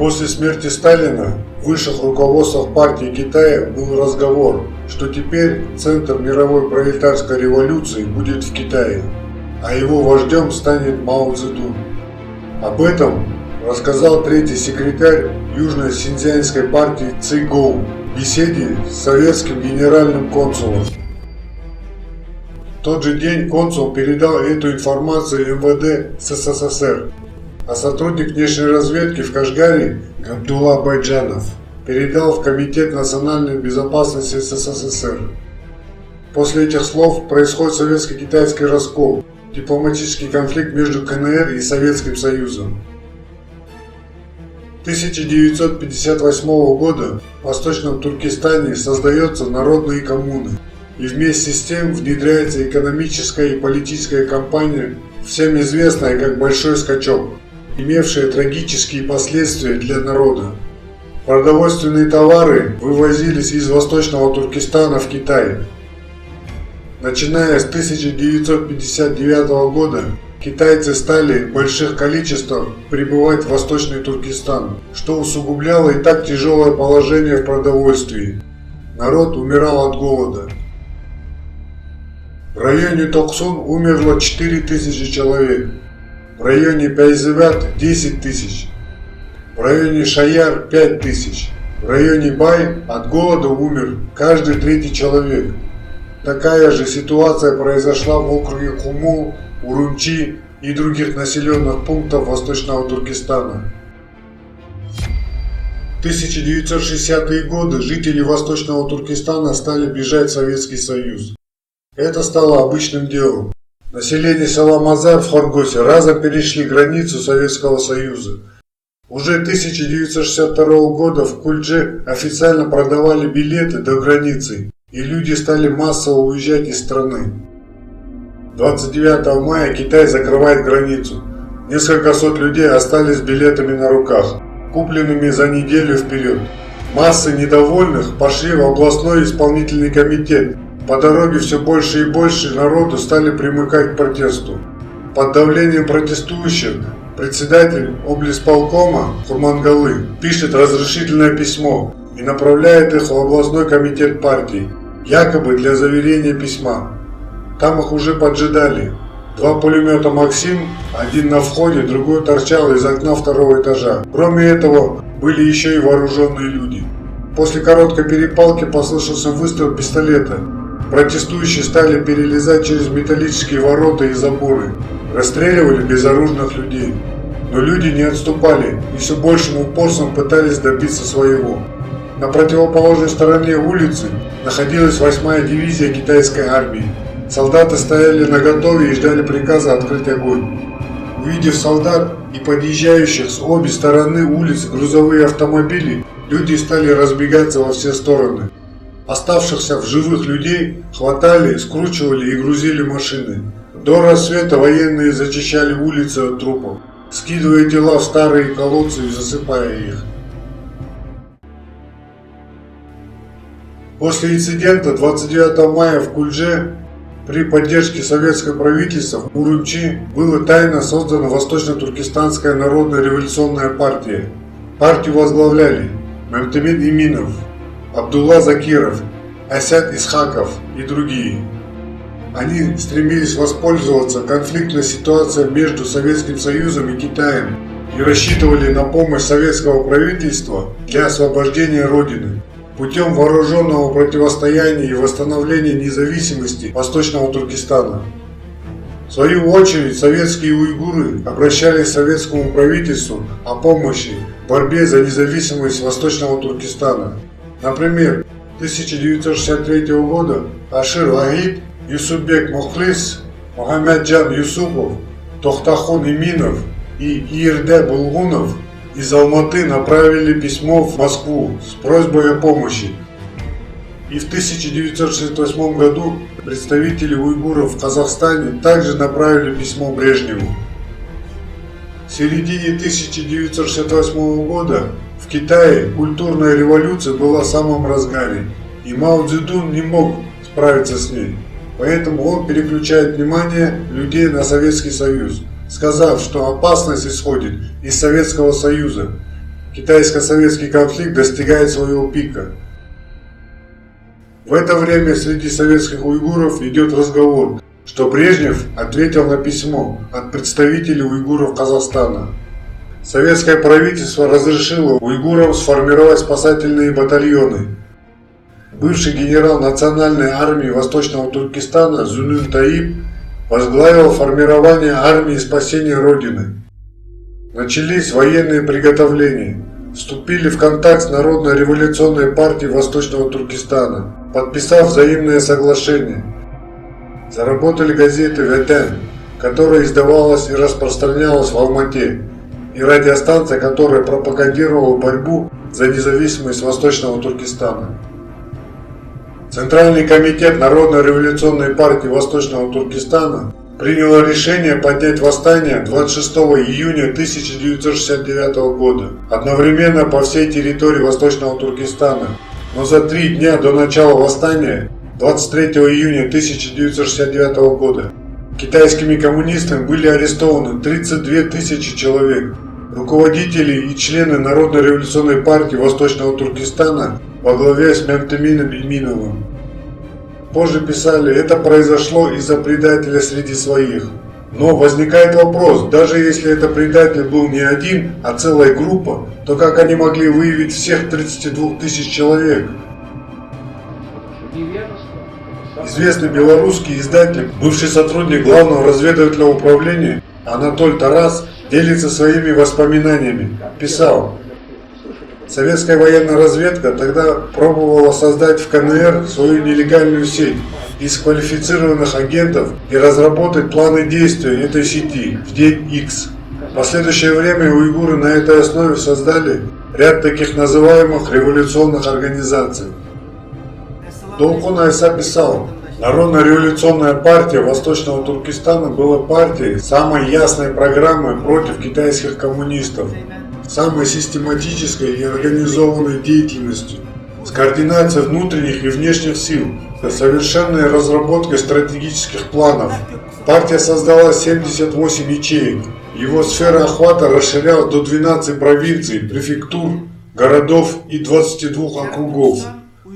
После смерти Сталина в высших руководствах партии Китая был разговор, что теперь центр мировой пролетарской революции будет в Китае, а его вождем станет Мао Цзэдун. Об этом рассказал третий секретарь Южно-Синьцзянской партии Ци Гоу в беседе с советским генеральным консулом. В тот же день консул передал эту информацию МВД СССР, а сотрудник внешней разведки в Кашгаре Габдулла Байджанов передал в Комитет национальной безопасности СССР. После этих слов происходит советско-китайский раскол, дипломатический конфликт между КНР и Советским Союзом. 1958 года в Восточном Туркестане создаются народные коммуны, и вместе с тем внедряется экономическая и политическая кампания, всем известная как «Большой скачок», имевшая трагические последствия для народа. Продовольственные товары вывозились из Восточного Туркестана в Китай. Начиная с 1959 года китайцы стали в больших количествах прибывать в Восточный Туркестан, что усугубляло и так тяжелое положение в продовольствии. Народ умирал от голода. В районе Токсун умерло 4000 человек, в районе Пяйзевят 10 тысяч, в районе Шаяр 5000, в районе Бай от голода умер каждый третий человек. Такая же ситуация произошла в округе Хуму, Урумчи и других населенных пунктах Восточного Туркестана. В 1960-е годы жители Восточного Туркестана стали бежать в Советский Союз. Это стало обычным делом. Население села Мазар в Хоргосе разом перешли границу Советского Союза. Уже 1962 года в Кульдже официально продавали билеты до границы, и люди стали массово уезжать из страны. 29 мая Китай закрывает границу. Несколько сот людей остались с билетами на руках, купленными за неделю вперед. Массы недовольных пошли в областной исполнительный комитет. По дороге все больше и больше народу стали примыкать к протесту. Под давлением протестующих председатель облисполкома Курмангалы пишет разрешительное письмо и направляет их в областной комитет партии, якобы для заверения письма. Там их уже поджидали. 2 пулемета «Максим», один на входе, другой торчал из окна 2-го этажа. Кроме этого, были еще и вооруженные люди. После короткой перепалки послышался выстрел пистолета. Протестующие стали перелезать через металлические ворота и заборы, расстреливали безоружных людей. Но люди не отступали и все большим упорством пытались добиться своего. На противоположной стороне улицы находилась 8-я дивизия китайской армии. Солдаты стояли наготове и ждали приказа открыть огонь. Увидев солдат и подъезжающих с обе стороны улицы грузовые автомобили, люди стали разбегаться во все стороны. Оставшихся в живых людей хватали, скручивали и грузили машины. До рассвета военные зачищали улицы от трупов, скидывая тела в старые колодцы и засыпая их. После инцидента 29 мая в Кульдже при поддержке советского правительства в Урумчи была тайно создана Восточно-Туркестанская народная революционная партия. Партию возглавляли Мемтемид Иминов, Абдулла Закиров, Асяд Исхаков и другие. Они стремились воспользоваться конфликтной ситуацией между Советским Союзом и Китаем и рассчитывали на помощь советского правительства для освобождения Родины путем вооруженного противостояния и восстановления независимости Восточного Туркестана. В свою очередь, советские уйгуры обращались к советскому правительству о помощи в борьбе за независимость Восточного Туркестана. Например, 1963 года Ашир Вахид, Юсупбек Мухлис, Мухаммеджан Юсупов, Тохтахон Иминов и Иирде Булгунов из Алматы направили письмо в Москву с просьбой о помощи. И в 1968 году представители уйгуров в Казахстане также направили письмо Брежневу. В середине 1968 года в Китае культурная революция была в самом разгаре, и Мао Цзэдун не мог справиться с ней. Поэтому он переключает внимание людей на Советский Союз, сказав, что опасность исходит из Советского Союза. китайско-советский конфликт достигает своего пика. В это время среди советских уйгуров идет разговор, что Брежнев ответил на письмо от представителей уйгуров Казахстана. Советское правительство разрешило уйгурам сформировать спасательные батальоны. Бывший генерал Национальной армии Восточного Туркестана Зунун Таиб возглавил формирование армии спасения Родины. Начались военные приготовления. Вступили в контакт с Народно-революционной партией Восточного Туркестана, подписав взаимное соглашение. Заработали газеты «Ватан», которая издавалась и распространялась в Алмате, и радиостанция, которая пропагандировала борьбу за независимость Восточного Туркестана. Центральный комитет Народно-революционной партии Восточного Туркестана принял решение поднять восстание 26 июня 1969 года, одновременно по всей территории Восточного Туркестана. Но за 3 дня до начала восстания, 23 июня 1969 года, китайскими коммунистами были арестованы 32 тысячи человек. Руководители и члены Народно-революционной партии Восточного Туркестана во главе с Ментамином Иминовым. Позже писали, это произошло из-за предателя среди своих. Но возникает вопрос, даже если это предатель был не один, а целая группа, то как они могли выявить всех 32 тысяч человек? Известный белорусский издатель, бывший сотрудник Главного разведывательного управления Анатоль Тарас делится своими воспоминаниями. Писал: советская военная разведка тогда пробовала создать в КНР свою нелегальную сеть из квалифицированных агентов и разработать планы действия этой сети в день X. В последующее время уйгуры на этой основе создали ряд таких называемых революционных организаций. Долкун Айса писал: Народно-революционная партия Восточного Туркестана была партией с самой ясной программой против китайских коммунистов, самой систематической и организованной деятельностью, с координацией внутренних и внешних сил, с совершенной разработкой стратегических планов. Партия создала 78 ячеек. Его сфера охвата расширялась до 12 провинций, префектур, городов и 22 округов.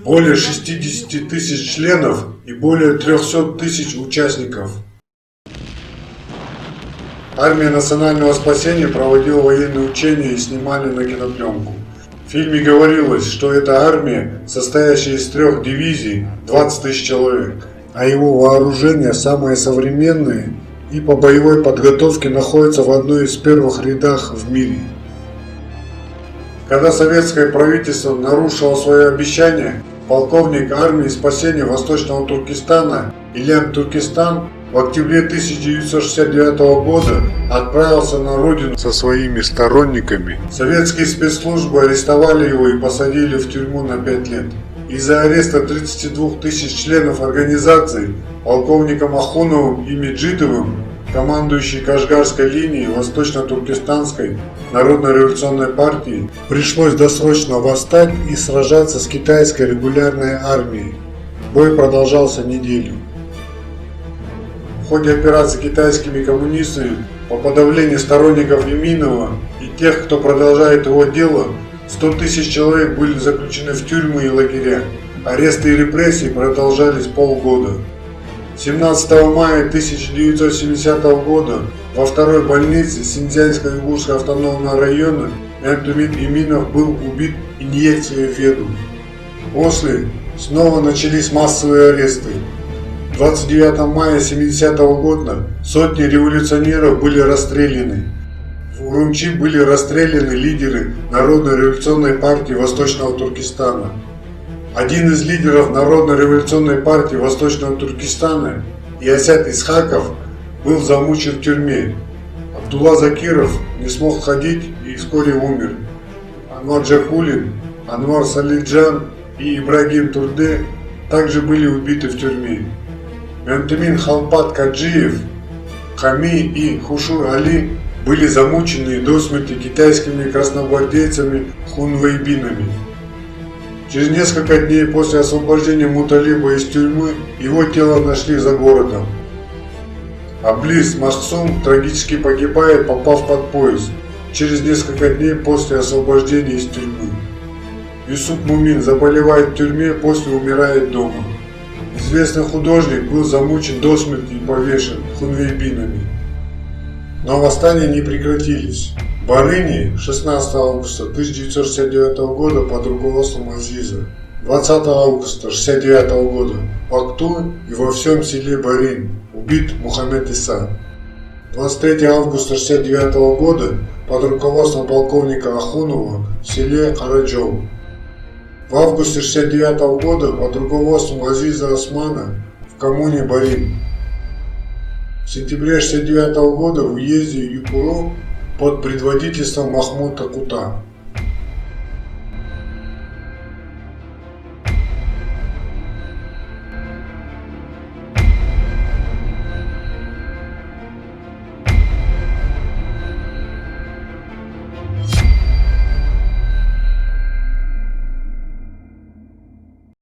Более 60 тысяч членов и более 300 тысяч участников. Армия национального спасения проводила военные учения и снимали на кинопленку. В фильме говорилось, что эта армия, состоящая из 3 дивизий, 20 тысяч человек, а его вооружение самое современное и по боевой подготовке находится в одной из первых рядах в мире. Когда советское правительство нарушило свое обещание, полковник армии спасения Восточного Туркестана Ильям Туркестан в октябре 1969 года отправился на родину со своими сторонниками. Советские спецслужбы арестовали его и посадили в тюрьму на 5 лет. Из-за ареста 32 тысяч членов организации полковником Ахуновым и Меджидовым, командующий Кашгарской линией Восточно-Туркестанской Народно-революционной партии, пришлось досрочно восстать и сражаться с китайской регулярной армией. Бой продолжался неделю. В ходе операции китайскими коммунистами по подавлению сторонников Иминова и тех, кто продолжает его дело, 100 тысяч человек были заключены в тюрьмы и лагеря. Аресты и репрессии продолжались полгода. 17 мая 1970 года во второй больнице Синьцзянско-Уйгурского автономного района Ментамин Иминов был убит инъекцией в вену. После снова начались массовые аресты. 29 мая 1970 года сотни революционеров были расстреляны. В Урумчи были расстреляны лидеры Народно-революционной партии Восточного Туркестана. Один из лидеров Народно-революционной партии Восточного Туркестана, Ясят Исхаков, был замучен в тюрьме. Абдулла Закиров не смог ходить и вскоре умер. Анвар Джакулин, Анвар Салиджан и Ибрагим Турде также были убиты в тюрьме. Ментамин Халпат Каджиев, Хами и Хушур Али были замучены до смерти китайскими красногвардейцами хунвейбинами. Через несколько дней после освобождения Муталиба из тюрьмы его тело нашли за городом. Аблис Махсум трагически погибает, попав под поезд. через несколько дней после освобождения из тюрьмы. Юсуп Мумин заболевает в тюрьме, после умирает дома. Известный художник был замучен до смерти и повешен хунвейбинами. Но восстания не прекратились. В Барыне 16 августа 1969 года под руководством Азиза, 20 августа 1969 года в Акту и во всем селе Барин убит Мухаммед Иса. 23 августа 1969 года под руководством полковника Ахунова в селе Караджов. В августе 1969 года под руководством Азиза Османа в коммуне Барин. В сентябре 1969 года в уезде Юпуро под предводительством Махмуда Кута.